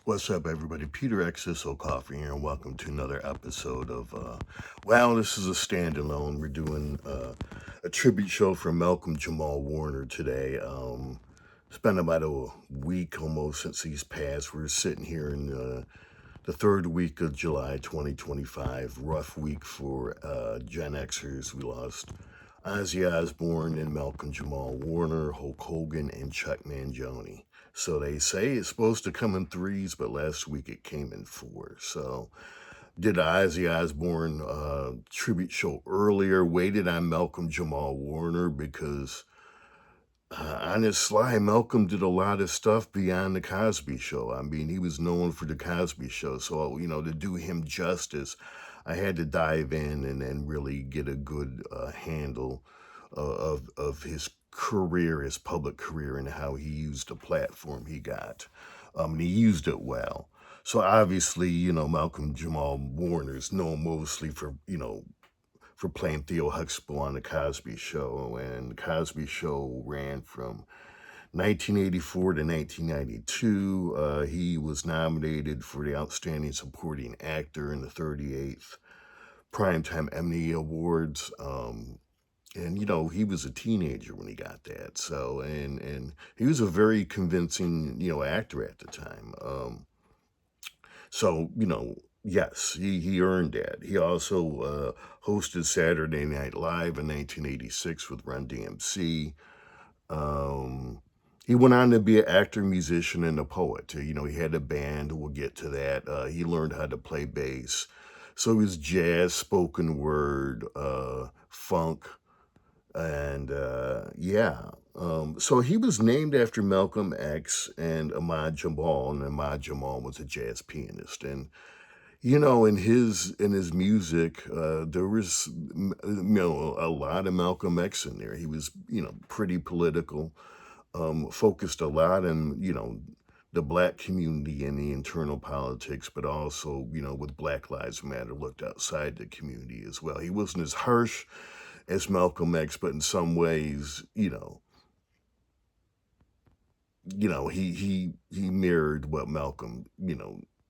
What's up, everybody? Peter XSO Coffee here, and welcome to another episode of, this is a standalone. We're doing a tribute show for Malcolm Jamal Warner today. It's been about a week almost since he's passed. We're sitting here in the third week of July 2025. Rough week for Gen Xers. We lost Ozzy Osbourne and Malcolm Jamal Warner, Hulk Hogan, and Chuck Mangione. So they say it's supposed to come in threes, but last week it came in four. So did the Ozzy Osbourne tribute show earlier, waited on Malcolm Jamal Warner because on his sly, Malcolm did a lot of stuff beyond the Cosby Show. I mean, he was known for the Cosby Show. So, to do him justice, I had to dive in and really get a good handle of his career, his public career, and how he used the platform he got. And he used it well. So obviously, Malcolm Jamal Warner is known mostly for playing Theo Huxtable on the Cosby Show, and the Cosby Show ran from 1984 to 1992. He was nominated for the Outstanding Supporting Actor in the 38th Primetime Emmy Awards. And he was a teenager when he got that. So and he was a very convincing actor at the time. So yes, he earned that. He also hosted Saturday Night Live in 1986 with Run DMC. He went on to be an actor, musician, and a poet. He had a band. We'll get to that. He learned how to play bass. So he was jazz, spoken word, funk, and so he was named after Malcolm X and Ahmad Jamal, and Ahmad Jamal was a jazz pianist. And in his music, there was a lot of Malcolm X in there. He was pretty political, focused a lot on the black community and the internal politics, but also with Black Lives Matter, looked outside the community as well. He wasn't as harsh as Malcolm X, but in some ways, he mirrored what Malcolm,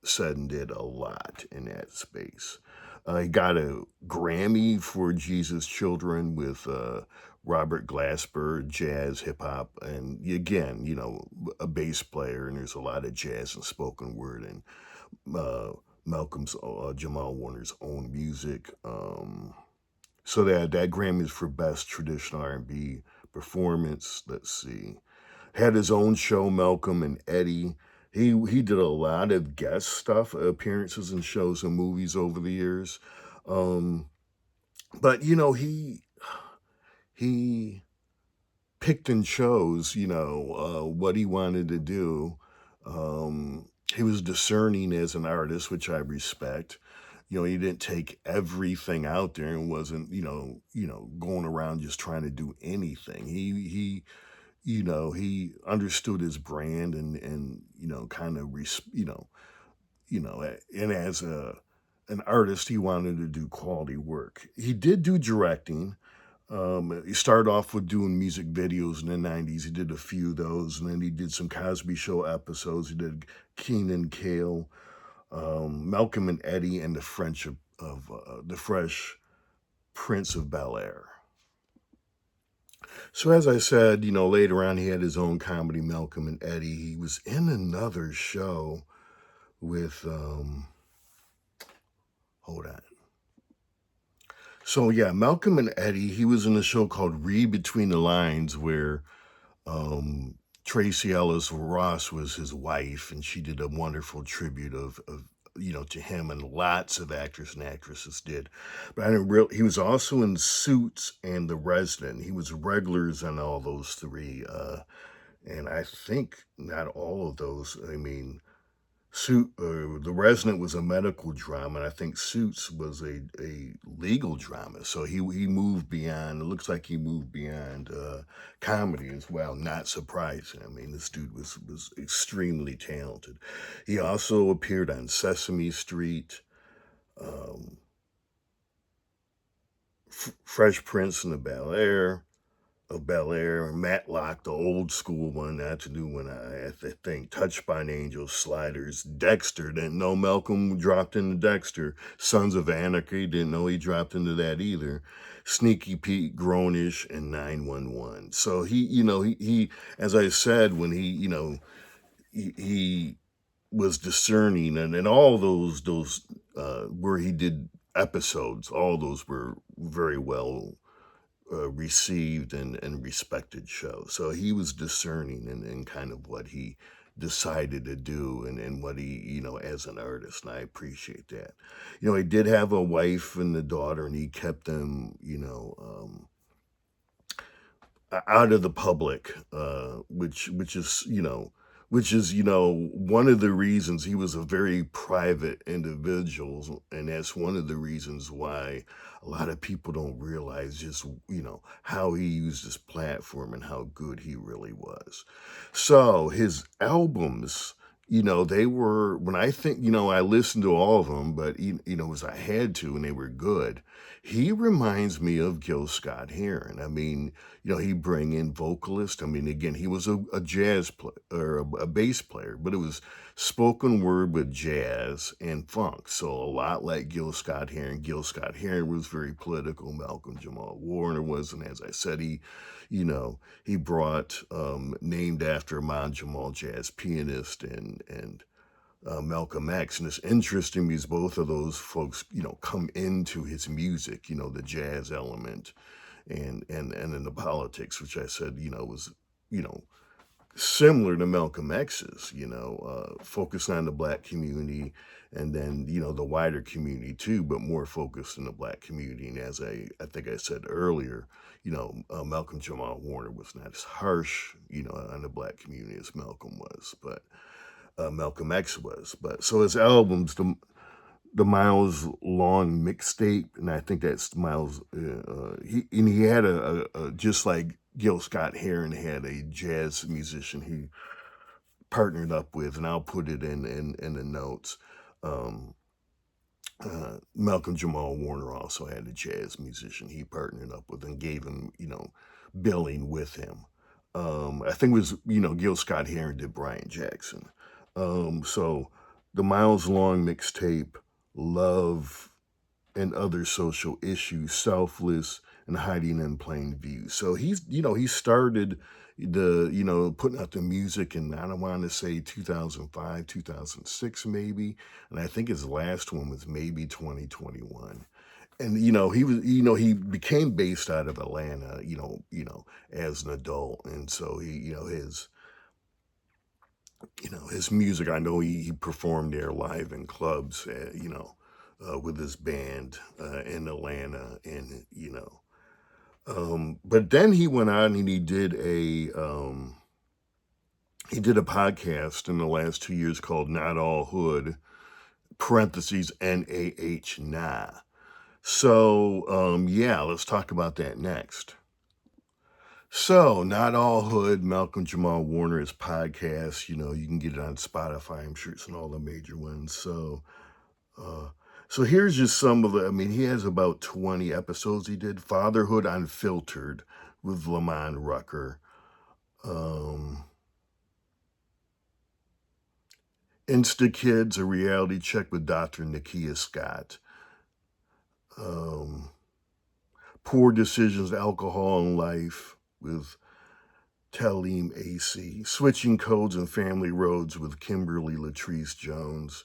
said and did a lot in that space. He got a Grammy for Jesus Children with Robert Glasper, jazz, hip hop, and again, a bass player, and there's a lot of jazz and spoken word and Malcolm's Jamal Warner's own music. So that Grammy is for best traditional R&B performance. Let's see. Had his own show, Malcolm and Eddie. He did a lot of guest stuff, appearances in shows and movies over the years. But he picked and chose, what he wanted to do. He was discerning as an artist, which I respect. He didn't take everything out there and wasn't, going around just trying to do anything. He understood his brand and kind of, and as an artist, he wanted to do quality work. He did do directing. He started off with doing music videos in the 90s. He did a few of those, and then he did some Cosby Show episodes. He did Keenan Kale, Malcolm and Eddie, and the Fresh Prince of Bel-Air. So as I said, later on he had his own comedy, Malcolm and Eddie. He was in another show with, hold on. So yeah, Malcolm and Eddie, he was in a show called Read Between the Lines where Tracy Ellis Ross was his wife, and she did a wonderful tribute of to him, and lots of actors and actresses did. But he was also in Suits and The Resident. He was regulars on all those three, and I think not all of those. I mean, The Resident was a medical drama, and I think Suits was a legal drama. So he moved beyond. It looks like he moved beyond comedy as well. Not surprising. I mean, this dude was extremely talented. He also appeared on Sesame Street, Fresh Prince and the Bel Air, of Bel Air, Matlock, the old school one, not the new one. I think Touched by an Angel, Sliders, Dexter. Didn't know Malcolm dropped into Dexter. Sons of Anarchy, didn't know he dropped into that either. Sneaky Pete, Grownish, and 911. So he as I said, when he was discerning, and all those where he did episodes, all those were very well received and respected shows. So he was discerning in kind of what he decided to do and what he, as an artist. And I appreciate that. He did have a wife and a daughter, and he kept them, out of the public, which is one of the reasons he was a very private individual, and that's one of the reasons why a lot of people don't realize just how he used his platform and how good he really was. So his albums. They were, when I think, I listened to all of them, but, as I had to, and they were good. He reminds me of Gil Scott-Heron. I mean, he bring in vocalist. I mean, again, he was a jazz player or a bass player, but it was spoken word with jazz and funk. So a lot like Gil Scott-Heron. Gil Scott-Heron was very political. Malcolm Jamal Warner was, and as I said, he brought named after Malcolm Jamal jazz pianist and Malcolm X. And it's interesting because both of those folks, come into his music, the jazz element and then the politics, which I said, was, you know, similar to Malcolm X's, focused on the black community and then, the wider community too, but more focused in the black community. And as I think I said earlier, Malcolm Jamal Warner was not as harsh, on the black community as Malcolm was, but Malcolm X was. But so his albums, the Miles Long mixtape, and I think that's Miles. He had a just like Gil Scott-Heron had a jazz musician he partnered up with, and I'll put it in the notes. Um, Malcolm Jamal Warner also had a jazz musician he partnered up with and gave him, billing with him. I think it was, Gil Scott-Heron did Brian Jackson. So the Miles Long mixtape, Love and Other Social Issues, Selfless and Hiding in Plain View. So he started putting out the music in, I don't want to say 2005, 2006 maybe. And I think his last one was maybe 2021. And, he became based out of Atlanta, as an adult. And so his music, I know he performed there live in clubs, with his band in Atlanta, and but then he went on and he did a podcast in the last 2 years called Not All Hood (parentheses NAH Nah). So yeah, let's talk about that next. So, Not All Hood, Malcolm Jamal Warner's podcast, you can get it on Spotify. I'm sure it's on all the major ones. So here's just some of he has about 20 episodes he did. Fatherhood Unfiltered with Lamont Rucker. Insta Kids, a reality check with Dr. Nakia Scott. Poor Decisions, Alcohol and Life with Talim AC. Switching Codes and Family Roads with Kimberly Latrice Jones.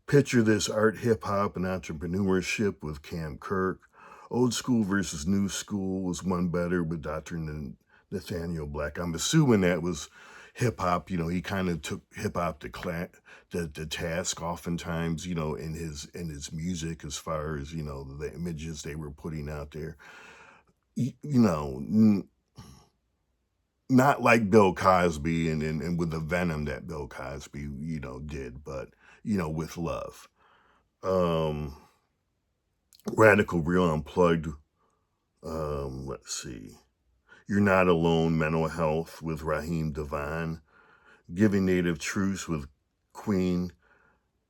Picture This, Art, Hip Hop, and Entrepreneurship with Cam Kirk. Old School versus New School was One Better with Dr. Nathaniel Black. I'm assuming that was hip hop. He kind of took hip hop to task oftentimes, in his music, as far as, the images they were putting out there. Not like Bill Cosby and with the venom that Bill Cosby, did, but, with love. Radical Real Unplugged. Let's see. You're Not Alone, Mental Health with Raheem Devon. Giving Native Truths with Queen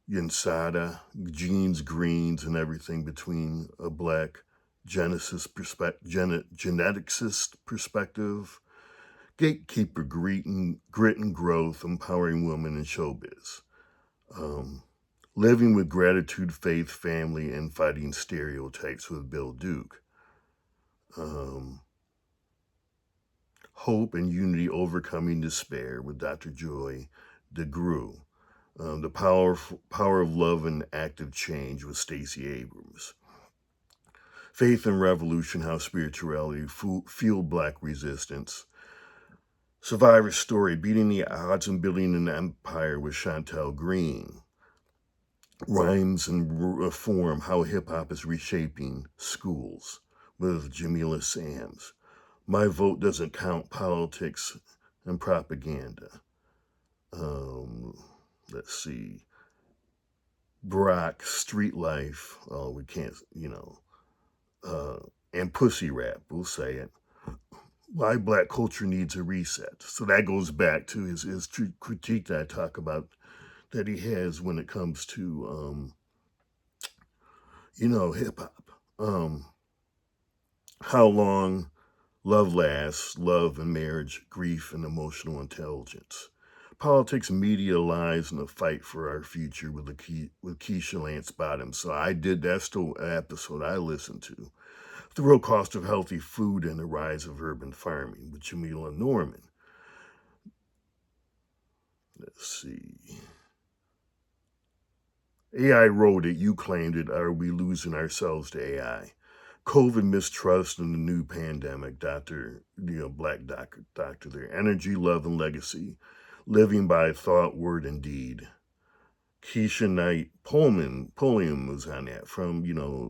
Yansada. Jeans, Greens, and Everything Between a Black geneticist perspective, gatekeeper grit and growth, empowering women in showbiz. Um, Living with gratitude, faith, family, and fighting stereotypes with Bill Duke. Um, Hope and unity overcoming despair with Dr. Joy DeGruy. The power of love and active change with Stacey Abrams. Faith and Revolution, how spirituality fueled Black resistance. Survivor's Story, beating the odds and building an empire with Chantel Green. Rhymes and Reform, how hip hop is reshaping schools with Jamila Sams. My Vote Doesn't Count, Politics and Propaganda. Let's see. Brock, Street Life. Oh, we can't, and Pussy Rap, we'll say it. Why Black culture needs a reset. So that goes back to his critique that I talk about that he has when it comes to, hip hop. How long love lasts, love and marriage, grief and emotional intelligence. Politics, media, lies, and the fight for our future with Keisha Lance Bottoms. So that's the episode I listened to. The Real Cost of Healthy Food and the Rise of Urban Farming with Jamila Norman. Let's see. AI wrote it, you claimed it. Are we losing ourselves to AI? COVID mistrust and the new pandemic, Black doctor there. Energy, love, and legacy. Living by thought, word, and deed. Keisha Knight Pulliam was on that from,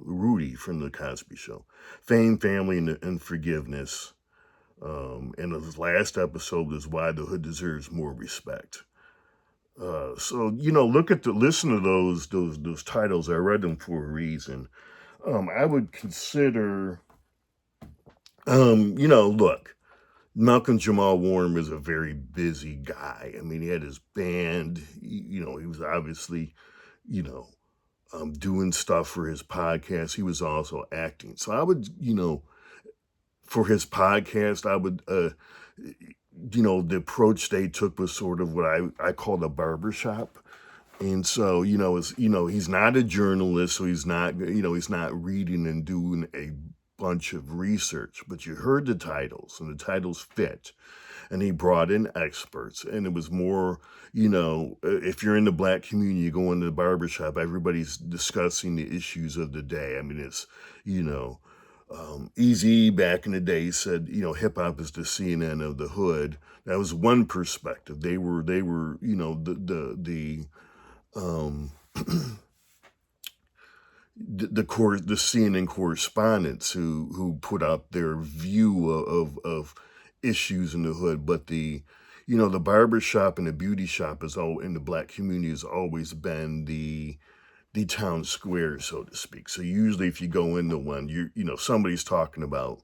Rudy from the Cosby Show. Fame, family, and forgiveness. And the last episode is Why the Hood Deserves More Respect. So listen to those titles. I read them for a reason. I would consider, look, Malcolm Jamal Warner is a very busy guy. I mean, he had his band. He was obviously, doing stuff for his podcast. He was also acting. So I would, for his podcast, I would, the approach they took was sort of what I call the barbershop. And so, he's not a journalist, so he's not reading and doing a bunch of research, but you heard the titles and the titles fit. And he brought in experts, and it was more, if you're in the Black community, you go into the barbershop, everybody's discussing the issues of the day. I mean, it's, Easy back in the day said, hip hop is the CNN of the hood. That was one perspective. They were, the the CNN correspondents who put out their view of issues in the hood, but the barber shop and the beauty shop in the Black community has always been the town square, so to speak. So usually, if you go into one, somebody's talking about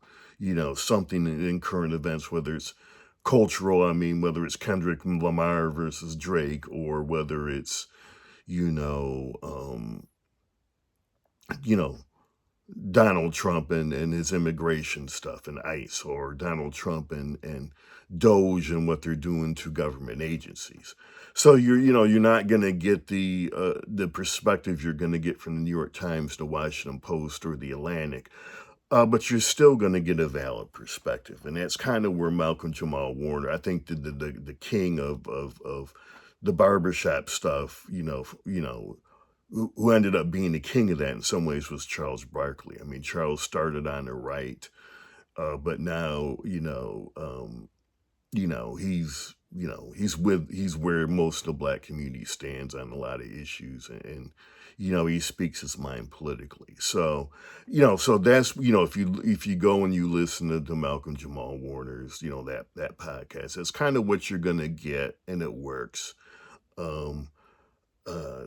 something in current events, whether it's cultural. I mean, whether it's Kendrick Lamar versus Drake, or whether it's Donald Trump and his immigration stuff and ICE, or Donald Trump and Doge and what they're doing to government agencies. So you're not going to get the perspective you're going to get from the New York Times, the Washington Post, or the Atlantic. But you're still going to get a valid perspective, and that's kind of where Malcolm Jamal Warner, I think, the king of the barbershop stuff, who ended up being the king of that in some ways, was Charles Barkley. I mean, Charles started on the right, but now he's where most of the Black community stands on a lot of issues, and he speaks his mind politically. So so that's if you go and you listen to Malcolm Jamal Warner's that podcast, that's kind of what you're gonna get, and it works.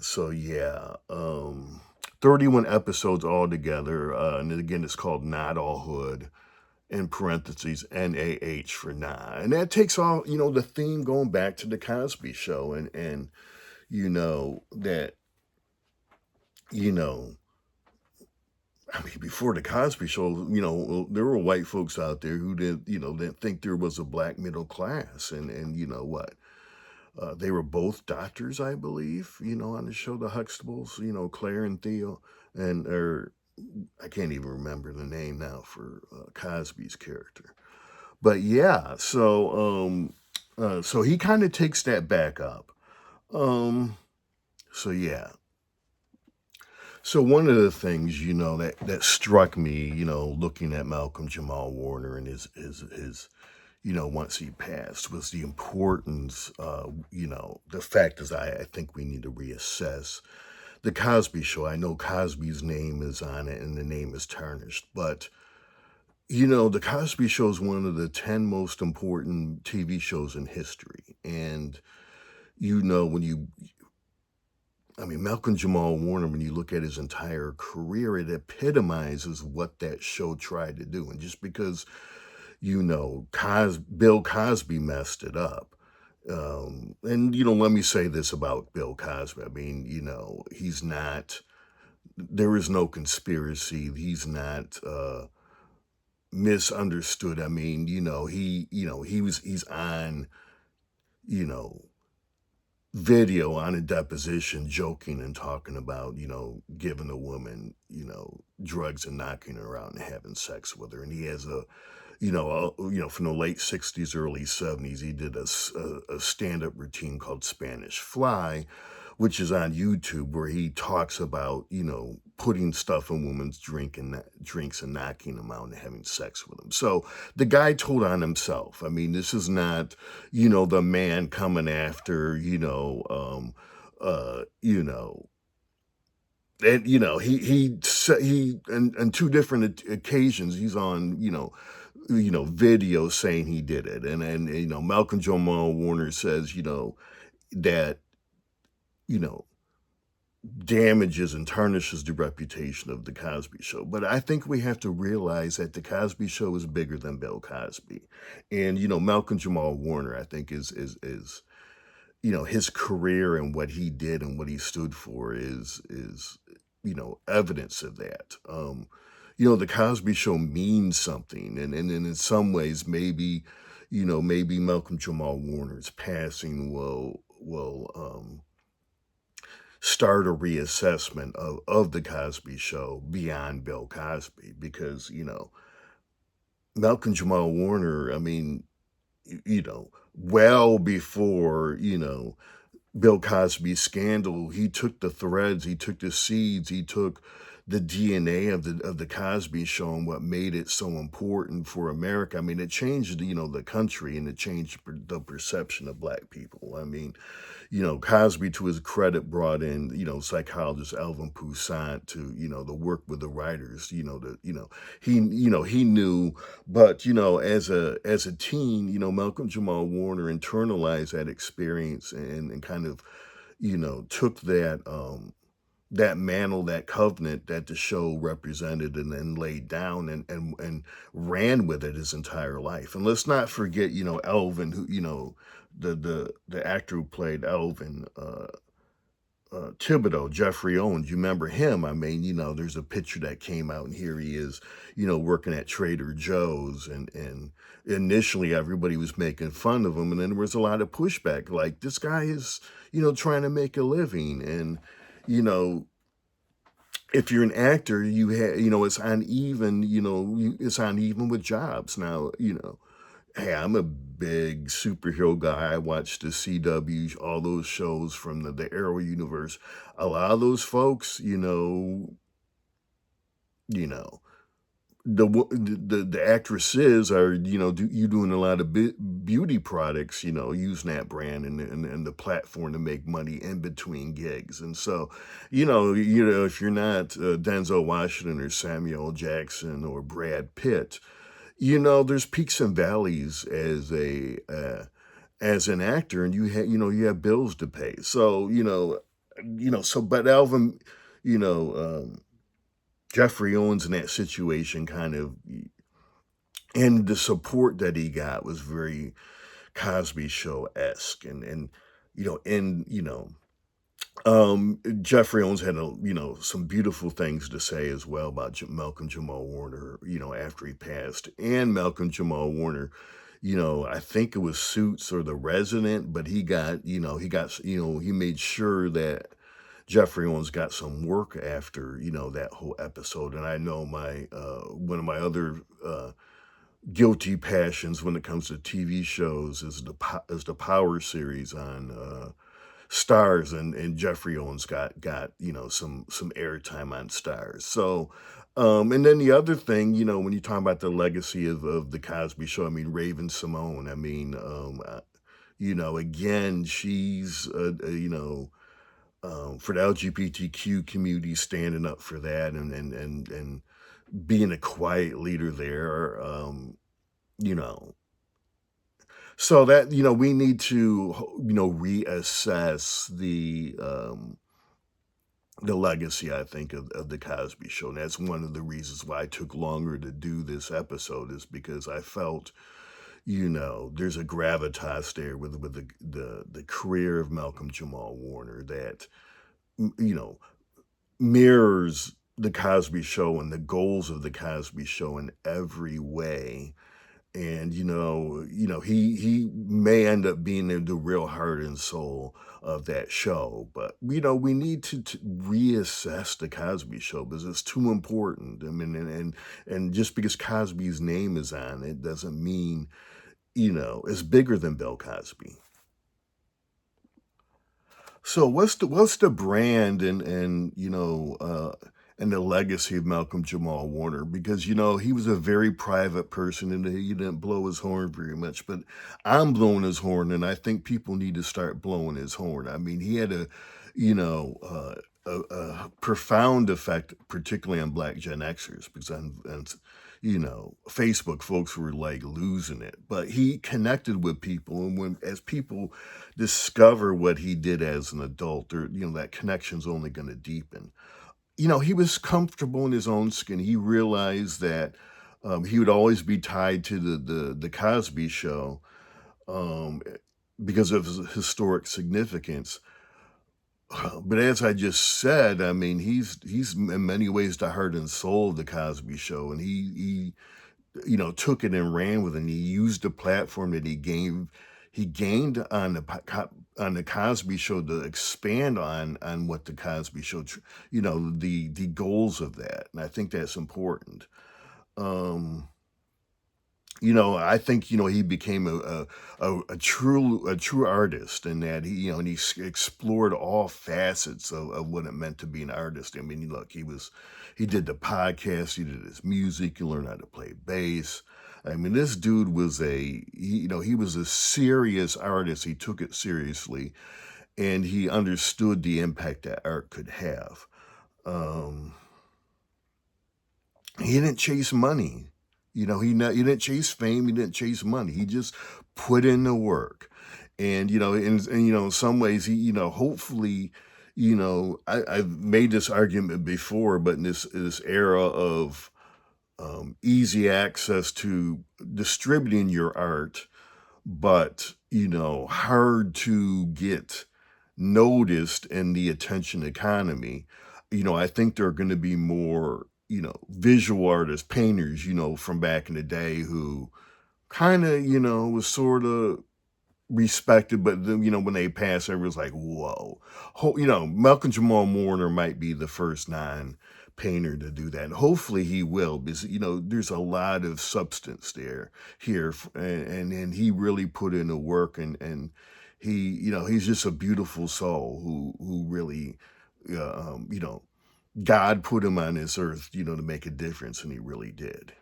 So yeah, 31 episodes altogether, and again, it's called Not All Hood, in parentheses, NAH for nah. And that takes all, the theme going back to the Cosby Show, and that, I mean, before the Cosby Show, there were white folks out there who didn't think there was a black middle class, and you know what? They were both doctors, I believe. On the show, the Huxtables. Claire and Theo, and or I can't even remember the name now for Cosby's character. But yeah, so he kind of takes that back up. Um, so yeah. So one of the things, that struck me, looking at Malcolm Jamal Warner and his once he passed, was the importance, the fact is I think we need to reassess the Cosby Show. I know Cosby's name is on it and the name is tarnished, but the Cosby Show is one of the 10 most important TV shows in history. And when Malcolm Jamal Warner, when you look at his entire career, it epitomizes what that show tried to do. And just because, Bill Cosby messed it up. And, let me say this about Bill Cosby. I mean, he's not, there is no conspiracy. He's not misunderstood. I mean, he's on, you know, video on a deposition joking and talking about, giving a woman, drugs and knocking her out and having sex with her. And he has from the late 60s, early 70s, he did a stand-up routine called Spanish Fly, which is on YouTube, where he talks about, putting stuff in women's drinks and knocking them out and having sex with them. So the guy told on himself. I mean, this is not, the man coming after, and he on two different occasions he's on video saying he did it, and Malcolm Jamal Warner says that you know damages and tarnishes the reputation of the Cosby Show. But I think we have to realize that the Cosby Show is bigger than Bill Cosby, and Malcolm Jamal Warner, I think, is his career and what he did and what he stood for is evidence of that. The Cosby Show means something, and in some ways, maybe Malcolm Jamal Warner's passing will start a reassessment of the Cosby Show beyond Bill Cosby, because Malcolm Jamal Warner, I mean, well before Bill Cosby's scandal, he took the threads, he took the seeds, he took the DNA of the Cosby Show and what made it so important for America. I mean, it changed the country, and it changed the perception of black people. I mean, Cosby, to his credit, brought in psychologist Alvin Poussaint to to work with the writers. He knew, but as a teen, Malcolm Jamal Warner internalized that experience and kind of took that mantle, that covenant that the show represented, and then laid down and ran with it his entire life. And let's not forget, Elvin, who, the actor who played Elvin, Thibodeau, Jeffrey Owens. You remember him? I mean, there's a picture that came out, and here he is, working at Trader Joe's, and initially everybody was making fun of him, and then there was a lot of pushback, like, this guy is, trying to make a living, and you know, if you're an actor, it's uneven, it's uneven with jobs. Now, hey, I'm a big superhero guy. I watch the CW, all those shows from the Arrow universe. A lot of those folks, you know, the actresses are you doing a lot of beauty products, using that brand and the platform to make money in between gigs. And so if you're not Denzel Washington or Samuel Jackson or Brad Pitt, there's peaks and valleys as an actor, and you have bills to pay. So but Alvin, you know Jeffrey Owens in that situation kind of, and the support that he got was very Cosby Show esque, and Jeffrey Owens had some beautiful things to say as well about Malcolm Jamal Warner, after he passed. And Malcolm Jamal Warner, I think it was Suits or The Resident, but he made sure that Jeffrey Owens got some work after, that whole episode. And I know one of my other guilty passions when it comes to TV shows is the Power series on Stars, and Jeffrey Owens got some airtime on Stars. So, and then the other thing, when you talk about the legacy of the Cosby Show, I mean Raven Simone. I mean, again, she's for the LGBTQ community, standing up for that, and being a quiet leader there. You know, so that we need to reassess the legacy, I think, of the Cosby Show. And that's one of the reasons why it took longer to do this episode, is because I felt, there's a gravitas there with the career of Malcolm Jamal Warner that you know mirrors the Cosby Show and the goals of the Cosby Show in every way. And he may end up being the real heart and soul of that show. But we need to reassess the Cosby Show, because it's too important. I mean, and just because Cosby's name is on it doesn't mean it's bigger than Bill Cosby. So what's the brand and the legacy of Malcolm Jamal Warner? Because he was a very private person, and he didn't blow his horn very much. But I'm blowing his horn, and I think people need to start blowing his horn. I mean, he had a profound effect, particularly on Black Gen Xers, because on Facebook, folks were like losing it. But he connected with people, and as people discover what he did as an adult, or that connection's only going to deepen. He was comfortable in his own skin. He realized that he would always be tied to the Cosby Show, um, because of his historic significance. But as I just said, I mean, he's in many ways the heart and soul of the Cosby Show, and he took it and ran with it. And he used the platform that he gained on the Cosby Show to expand on what the Cosby Show, the goals of that, and I think that's important. Um, I think he became a true artist, in that he explored all facets of what it meant to be an artist. I mean, look, he did the podcast, he did his music, he learned how to play bass. I mean, this dude was he was a serious artist. He took it seriously, and he understood the impact that art could have. Um, he didn't chase money. He didn't chase fame. He didn't chase money. He just put in the work. And in some ways, hopefully, I've made this argument before, but in this era of easy access to distributing your art, but hard to get noticed in the attention economy. I think there are going to be more visual artists, painters, from back in the day, who kind of was sort of respected, but then when they pass, everyone's like, whoa. Malcolm Jamal Warner might be the first non-painter to do that, and hopefully he will, because there's a lot of substance here, and he really put in the work, and he's just a beautiful soul who really God put him on this earth, to make a difference, and he really did.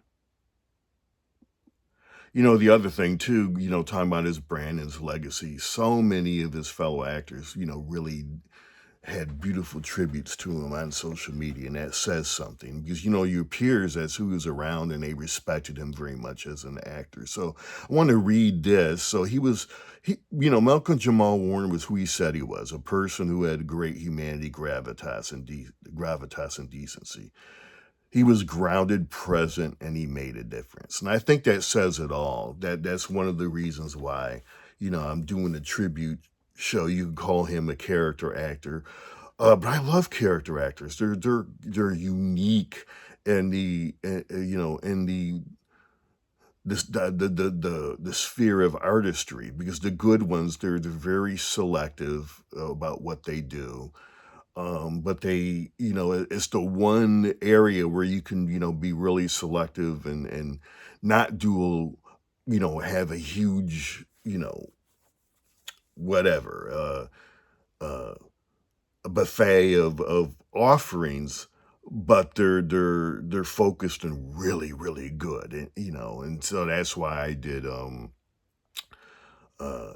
The other thing too, talking about his brand and his legacy, so many of his fellow actors, really had beautiful tributes to him on social media, and that says something, because your peers, that's who was around, and they respected him very much as an actor. So I want to read this. So Malcolm Jamal Warner was who he said he was, a person who had great humanity, gravitas and decency. He was grounded, present, and he made a difference. And I think that says it all. That's one of the reasons why I'm doing a tribute show. You can call him a character actor. But I love character actors. They're unique in in the sphere of artistry, because the good ones, they're very selective about what they do. But they, it's the one area where you can, be really selective and not do, have a huge, whatever, a buffet of offerings, but they're focused and really, really good, and so that's why I did uh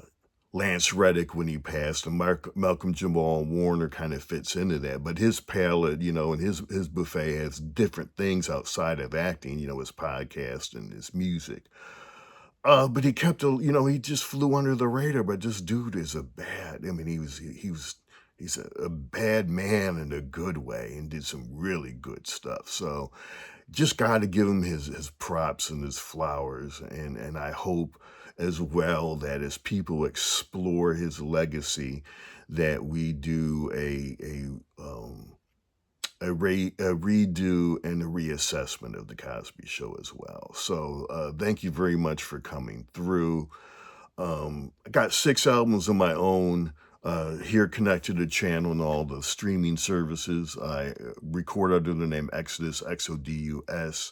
Lance Reddick when he passed, and Malcolm Jamal Warner kind of fits into that. But his palette, and his buffet has different things outside of acting, his podcast and his music. But he kept he just flew under the radar. But this dude is a bad. I mean, he's a bad man in a good way, and did some really good stuff. So just got to give him his props and his flowers, and I hope as well that as people explore his legacy, that we do a redo and a reassessment of the Cosby Show as well. So thank you very much for coming through. I got 6 albums of my own here connected to the channel and all the streaming services. I record under the name Exodus, Xodus.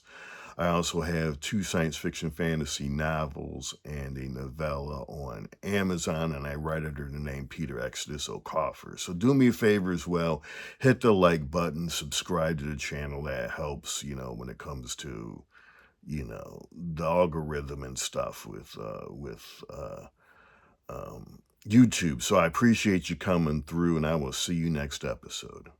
I also have 2 science fiction fantasy novels and a novella on Amazon, and I write under the name Peter Exodus O'Coffer. So do me a favor as well, hit the like button, subscribe to the channel. That helps, when it comes to, the algorithm and stuff with YouTube. So I appreciate you coming through, and I will see you next episode.